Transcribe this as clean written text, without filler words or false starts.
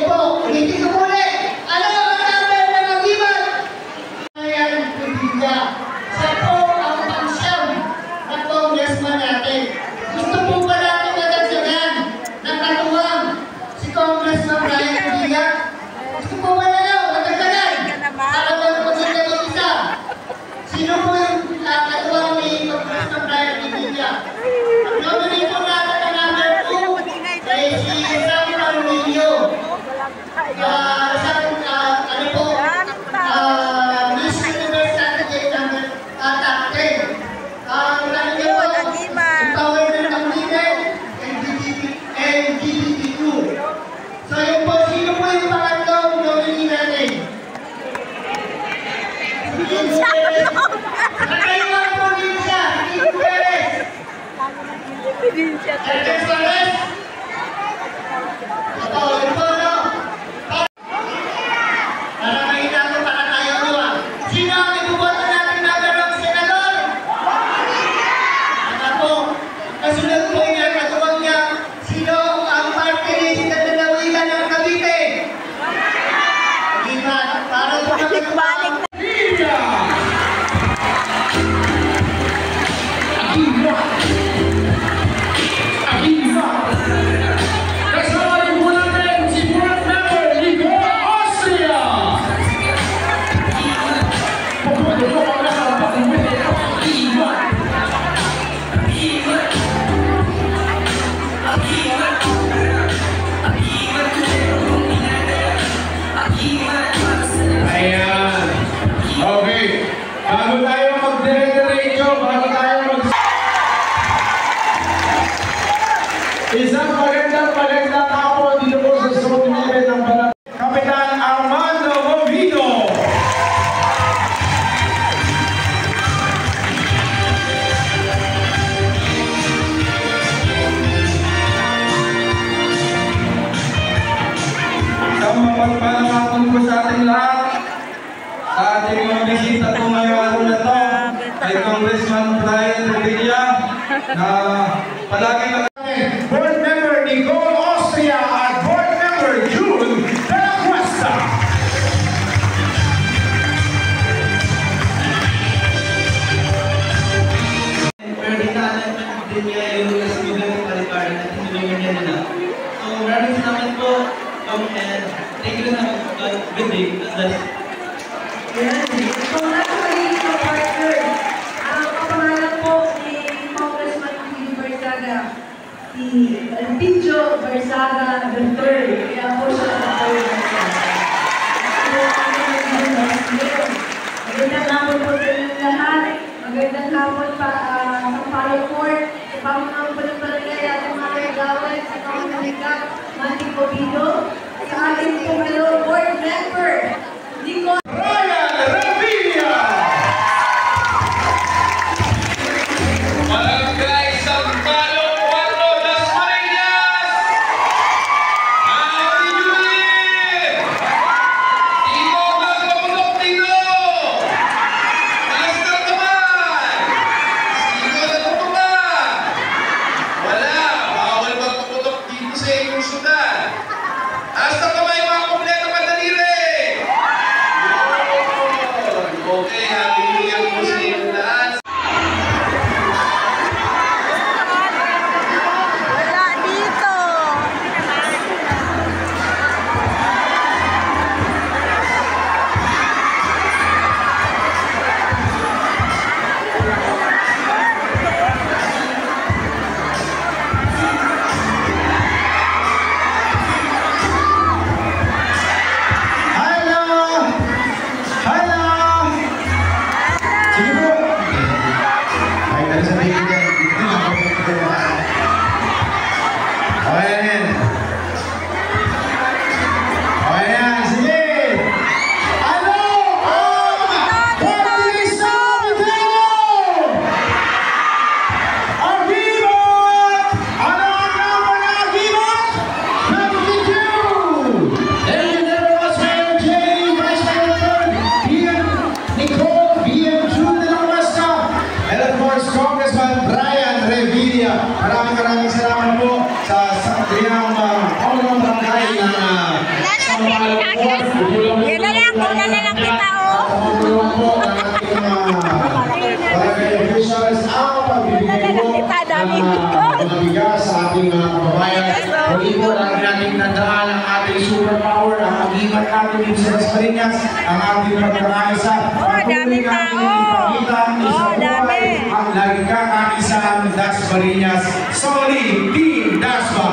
po, ulitin ko ulit. Ano ang number ng mag-iwan? Ayan, Revilla. Siya po ang pang-siyam na congressman natin. Gusto po ba natin madagdagan ng katuwang si Congressman Brian Revilla? Gusto po ba na madagdagan? Para magpaganda ng isa. Sino po yung katuwang ni Congressman Brian Revilla? Ang nominee po natin ang number 2 ay si Sam Carrillo. Ano po? Miss Universe candidate number top 10. Ang niyo po, empowerment ng women and LGBTQ. So yun po, sino po yung pangatlong nominee natin? Nakaiwan po din siya, Steve Perez. Edgar Suarez. Ito, yun po, no? Para makita ko, para tayo nawa. Sino ang ibuboto natin na garang senador? Ano po? Kasunod po niya, katuwag niya, sino ang party list na nanawigan ng Cavite? Lima, para po nakatuwag. Isang magandang hapon dito po sa Zone 11 ng Balat. Kapitan Armando Movino. Isang mapagpalang hapon po sa ating lahat. Sa ating mga bisita po ngayong araw na ito ay Congressman Brian Revilla na palagi na Board Member Nicole Austria at Board Member June de la Cuesta. Pwede na din niya yung nasugan ng paliparin at tinulungan niya nila. So maraming salamat po and thank you na good day. Yan. Congratulations sa partner. Ang kapangalan po ni Congressman Pili Barzaga, si Alpidio Barzaga III. Kaya po siya ang magandang hapon po sa inyong lahat. Magandang hapon pa sa Palo Court, sa Pamunang Palapalagay at ang mga regawin sa Kamanalikat, Manny Covido, sa ating pumalo board member, Nico Brian Revilla! Barangay Sampalo, Cuatro, Las Marinas! Howdy, Julie! Tino, magpapulok, Tino! Taas ka naman! Sino na ito ba? Wala, bawal magpapulok dito sa inyong syudad. Taas na kamay, mga kompleto madaliri! Okay, happy New Year po sa inyong lahat. Wala dito. Hello! Hello! Sige po! Ay, dali sa tingin dyan. Okay na yan. Okay na yan. Sige! Ano ang pag-isa Pilipino? Ang gibat! Ano ang number ng gibat? 22! And there was Mayor Jenny, Vice Mayor Third, Nicole, BM June de la Cuesta, and of course, Congressman Brian Revilla. Maraming salamat po sa kanyang Pangulong Barangay ng Yan na lang, kuna na lang kita, oh. Tumutulong po ang ating barangay officials ang pagbibigay po ng bigas sa ating mga kababayan. Muli po lagi natin tandaan ang ating superpower, ang pag-iingat natin dito sa Dasmariñas, ang ating pagkakaisa. dami tao. Dami. Ang lagi kakaisa ng Dasmariñas. Solid Team Dasma.